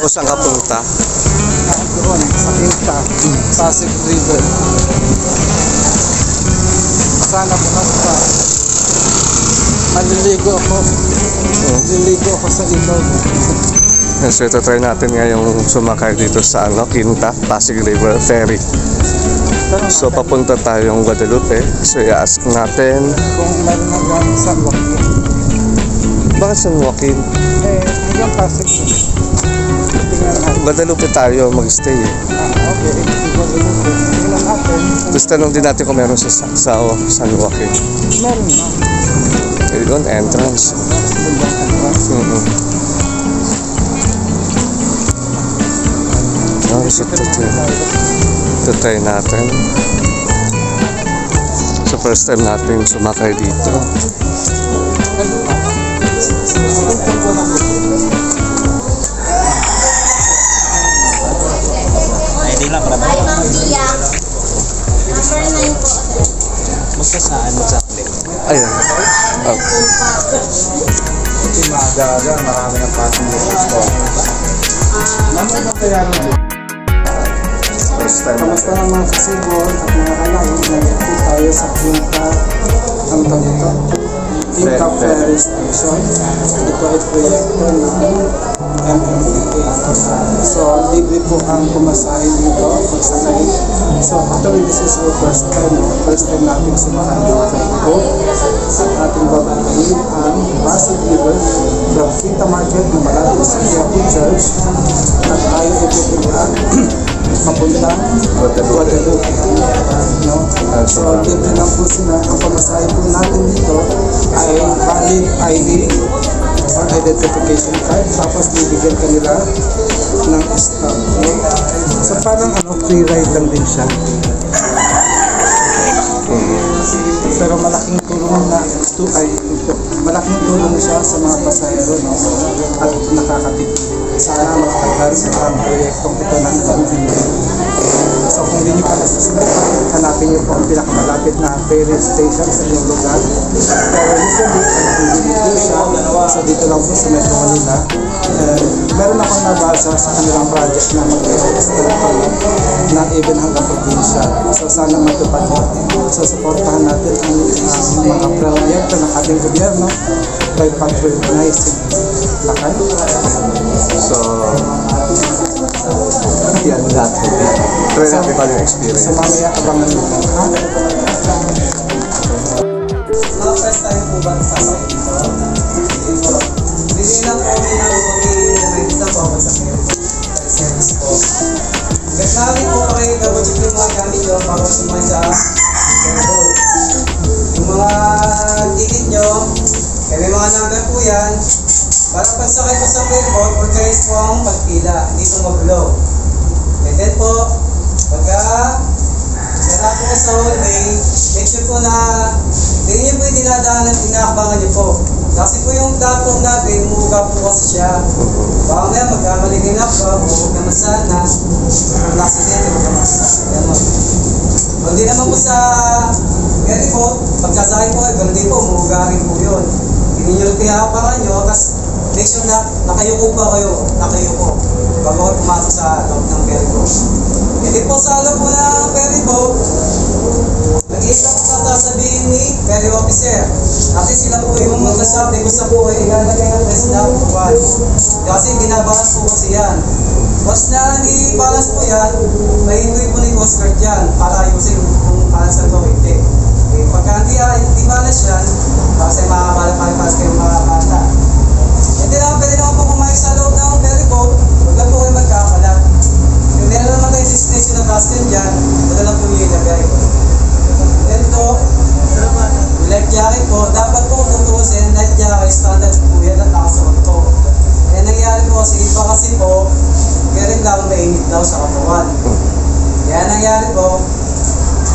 O saan ka punta? Doon, sa Quinta, Pasig River. Sana bukas pa. Maliligo ako. Liligo ako sa ilog. So ito try natin ngayong sumakay dito sa Quinta, Pasig River Ferry. So papunta tayong Guadalupe. So i-ask natin kung meron hanggang San Joaquin. Bakit San Joaquin? Hanggang Pasig. Guadalupe tayo mag-stay. Okay. Guadalupe. Tingnan natin. Tapos tanong din natin kung meron sa San Joaquin. Meron na. Yun, entrance. So ito try natin. So first time natin sumakay dito. ID lang para ba? Number 9 po. Basta saan mo sa clip? Ayan. Ito maaga, marami ng passengers po. Naman ba kaya rin? Kamusta ng mga kasibol at mga kalahin na nandito tayo sa Quinta, ang tawag Quinta Ferry Station. Ito ay proyekto ng MMDA. So, libre po ang pumasahe dito, pagsakay. So, actually, this is our first time natin sumakay ng train po. At ating babayin ang Pasig River from Quinta Market na malapit sa Quiapo Church. At tayo ipipigaan papuntang Guadalupe. No? So, libre lang po sila. Ang pamasahe po natin dito ay valid ID or identification card. Tapos bibigyan kanila ng stamp. No? So, parang free ride lang din siya. Pero malaking tulong malaking tulong siya sa mga pasahero, no? At nakakatipid. Sana makatagal ang proyektong ito ng MMDA. So kung hindi nyo pa nasusubukan, hanapin nyo po ang pinakamalapit na ferry station sa inyong lugar. Pero usually, hindi po siya. So dito lang po sa Metro Manila. Meron akong nabasa sa kanilang project na mag-extend na even hanggang probinsya. So sana matupad mo. So supportahan natin ang mga proyekto ng ating gobyerno by patronizing lakay. So, yan natin. Try natin pa yung experience. So mamaya abangan nyo po. Mga first time po ba sasakay dito? Hindi lang po mag-i-rent na po sa service po. Kahit namin po kayo double-check yung mga gamit nyo para sumay sa boat. Yung mga ticket nyo, may mga number po yan. Para pagsakay po sa ferryboat, organize po ang pagpila, hindi po magulo. And then po, pagka sarap po sa hallway, make sure po na hindi nyo po yung dinadaanan, inaakabangan nyo po. Kasi po yung platform natin, umuuga po kasi siya. Baka na magkamaligin na po, huwag naman sana. Kung naksidente, huwag naman sana. Hindi naman po sa ferryboat, pagkasakay po kayo, ganun din po, umuuga rin po yun. Hindi nyo pinakapangan nyo, kasi make sure na nakayuko pa kayo, nakayuko. Bago kayo pumasok sa loob ng ferryboat. Hindi po sa loob po ng ferryboat, nag-iisa po sa sabihin ni ferry officer. Kasi sila po yung magsasabi kung sa po ay ilalagay ng press na buwan. Kasi binabalance po kasi yan. Once na ni-balance po yan, may hintuin po ni Coast Guard yan para ayusin kung balance na ito o hindi. Pagka hindi balance yan, kasi makakabalap-balap kayo mga bata. Hindi naman pwede naman po kumain sa loob ng ferryboat, huwag lang po kayo magkakalat. Kung meron naman kayo destination na basket dyan, wala lang po nyo ilagay. Then po, life jacket po, dapat po tutusin, life jacket, standard po yan at nakasuot po. Kaya nangyari po kasi, iba kasi po, galing lang mainit daw sa katawan. Kaya nangyari po,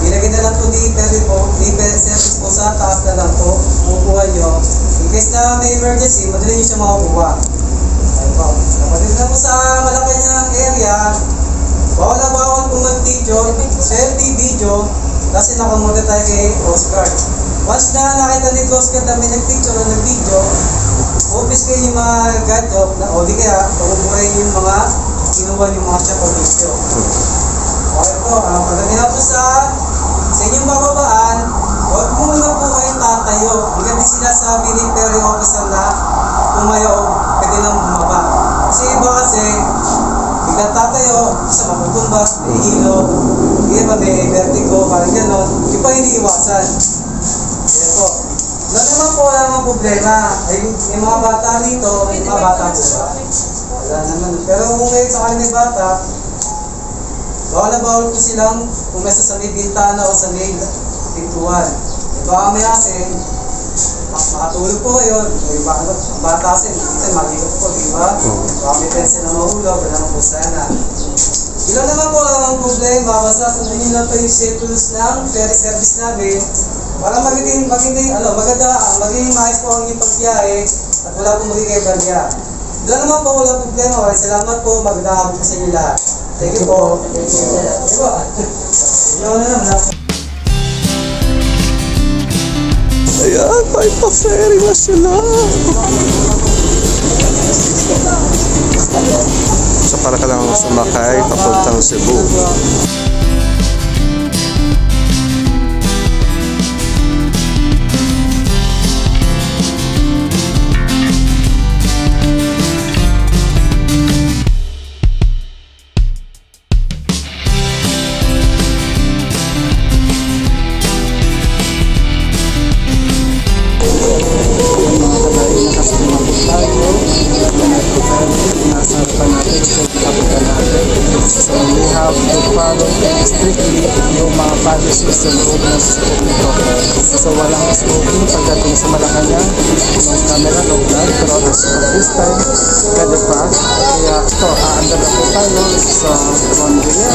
ilagay na lang po ni ferry service po sa taas na lang po, kukuha nyo. In case na may emergency, madali nyo siya makakuha. Ayun po. Kapatid na po sa Malacanang area, bawal na bawal po mag-video, selfie video, kasi nakamunta tayo kay Coast Guard. Once na nakita ni Coast Guard na may nag-picture o nag-video, obvious kayo yung mga gadget na o di kaya, pakukuhain yung mga maluwan yung mga tsapagisyo. Okay po, pagdating na po sa inyong bababaan, huwag muna po kayong tatayo. Hanggang di sinasabi ni Perry Officer na tumayo, pwede nang bumaba. Kasi iba kasi, biglang tatayo, isa maputumba, may hilo, iba may vertigo, parang gano'n. Yung pa hindi iwasan. Kaya po. Wala naman po, wala namang problema. Ay, yung mga bata rito, may mga bata po ba? Wala naman. Pero kung ngayon sa kanila bata, bawal na bawal po silang umesa sa may bintana o sa may pintuan. Baka may asin, makatulog po kayo. Ang bata kasi, minsan magigot po, di ba? Baka may pencil na mahulog, wala naman po sana. Ilan naman po ang problema, basta sundin nyo lang po yung schedules ng ferry service namin para maging maganda, maging maayos po ang inyong pagbiyahe at wala pong magiging barya. Ilan naman po, wala problema. Maraming salamat po, magandang hapon po sa inyo lahat. Thank you po. Ayan, may pa-ferry na sila. So para ka lang sumakay papuntang Cebu. So we have to follow strictly yung mga policies sa loob ng sasakyan nito. So walang smoking pagdating sa Malacanang, yung camera no vlog, pero this time pwede pa. Kaya ito, aandar na po tayo sa Ronderia.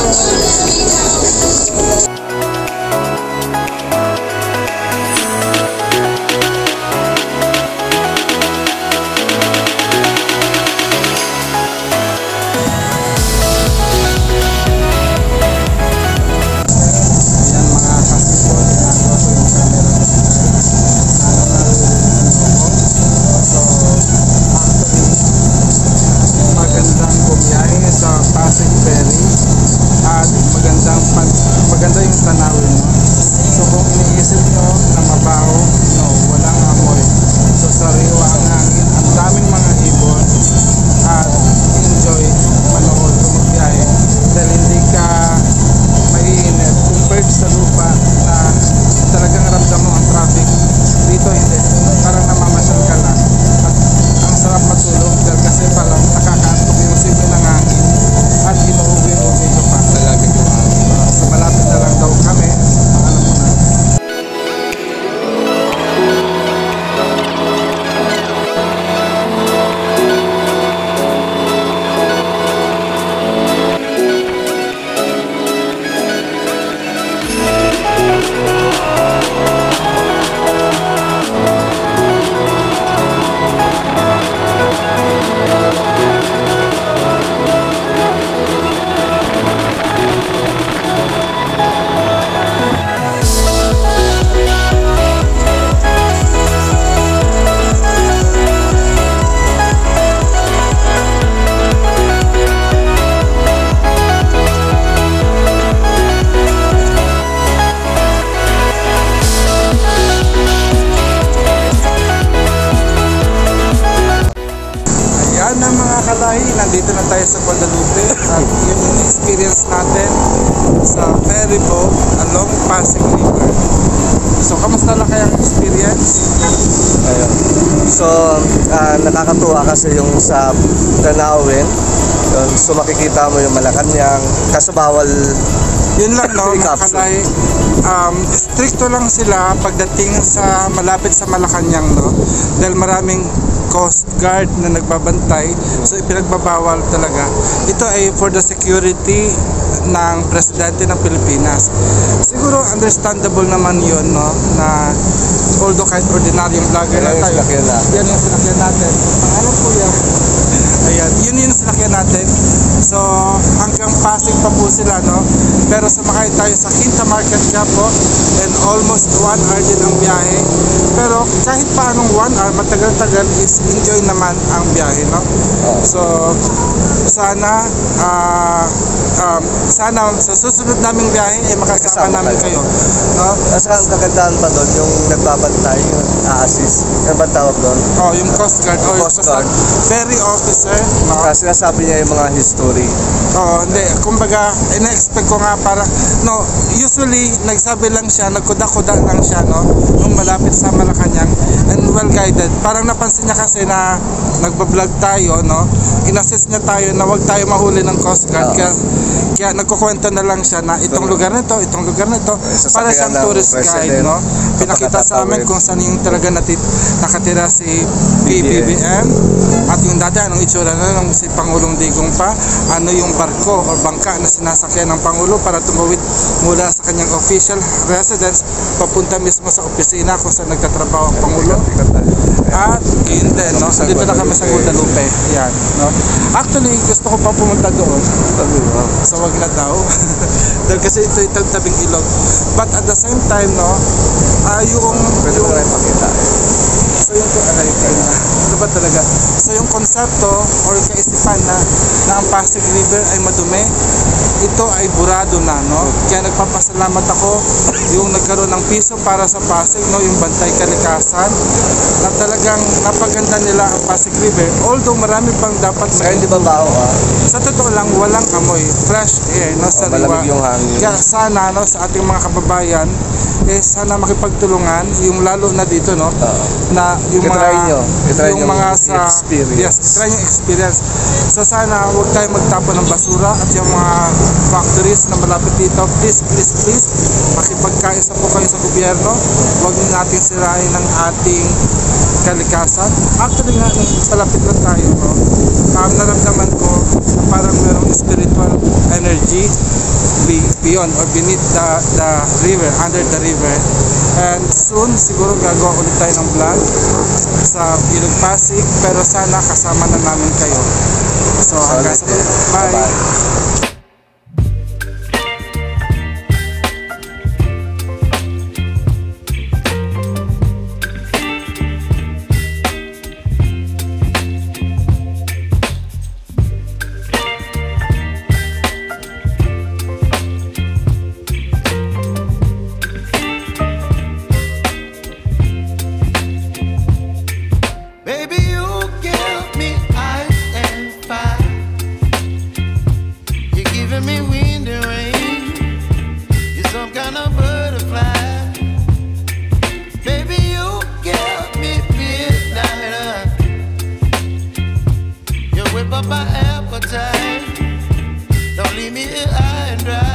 Maganda yung tanawin, no? So kung iniisip nyo na mabaho, no, walang amoy. So sariwa ang hangin, ang daming mga ibon, at enjoy manood o magbiyahe dahil hindi ka maiinit compared sa lupa na talagang ramdam mo ang traffic. Dito hindi, parang namamasyal ka lang at ang sarap matulog dahil kasi parang nakakaantok yung sipin ng hangin at inuuwi-uwi ka pa. Malapit yung hangin. So malapit na lang daw kami, alam mo na. Nandito na tayo sa Guadalupe at yun yung experience natin sa ferry boat along Pasig River. So, kamusta na kaya ang experience? Ayun. So, nakakatuwa kasi yung sa Tanawin. So, makikita mo yung Malacanang. Kaso bawal yun lang, no? Kalay, stricto lang sila pagdating sa malapit sa Malacanang, no? Dahil maraming Coast Guard na nagbabantay, so ipinagbabawal talaga. Ito ay for the security ng presidente ng Pilipinas. Siguro understandable naman yun, no? Na although kahit ordinaryong vlogger lang tayo, yan yung sinakyan natin. Ang ano po yan? Ayan, yun yung sinakyan natin. So hanggang Pasig pa po sila, no? Pero sumakay tayo sa Quinta Market nga po, and almost 1 hour din ang biyahe. Pero kahit paanong 1 hour, matagal-tagal is enjoy naman ang biyahe, no? So sana sa susunod naming biyahe ay makasama namin kayo, no? Kasi ang kagandahan pa doon, yung nagbabantay, yung assist, ano ba tawag doon? Oh, yung Coast Guard or Coast Guard. ferry officer, no? Kasi sinasabi niya yung mga history. Oh, hindi, kumbaga ina-expect ko nga para no, usually nagsabi lang siya, nagkuda-kuda lang siya, no, nung malapit sa Malacanang, and well guided. Parang napansin niya kasi na nagba-vlog tayo, no, in-assist niya tayo na wag tayo mahuli ng Coast Guard, kaya nagkukwento na lang siya na itong lugar na ito, para siyang tourist guide, no. Pinakita sa amin kung saan yung talaga nakatira si PBBM, at yung dati anong itsura na nung si Pangulong Digong pa, ano yung barko o bangka na sinasakyan ng Pangulo para tumawid mula sa kanyang official residence papunta mismo sa opisina kung saan nagtatrabaho ang Pangulo. At yun din, no? Dito na kami sa Guadalupe. Yan, no? Actually, gusto ko pa pumunta doon. So wag na daw. Dahil kasi ito tabing ilog. But at the same time, no, Pwede mo rin pakita. so yung ano ba talaga? So yung konsepto or kaisipan na ang Pasig River ay madumi, ito ay burado na, no? Kaya nagpapasalamat ako yung nagkaroon ng piso para sa Pasig, no, yung Bantay Kalikasan, na talagang napaganda nila ang Pasig River. Although marami pang dapat Kaya hindi ba bao ka? sa totoo lang walang amoy, fresh air, no, sa Malamig yung hangin. Kaya sana, no, sa ating mga kababayan, sana makipagtulungan yung lalo na dito, no, na yung Itry nyo mga sa experience. yes, try yung experience. So sana huwag tayo magtapon ng basura at yung mga factories na malapit dito, please makipagkaisa po kayo sa gobyerno. Huwag natin sirain ang ating kalikasan. Actually nga, nung palapit lang tayo, no, naramdaman ko na parang merong spiritual energy beyond or beneath the river, under the river. And soon siguro gagawa ulit tayo ng vlog sa Ilog Pasig, pero sana kasama na namin kayo. So hanggang sa bye. Baby, you give me ice and fire. You're giving me wind and rain. You're some kind of butterfly. Baby, you give me midnight. You whip up my appetite. Don't leave me here high and dry.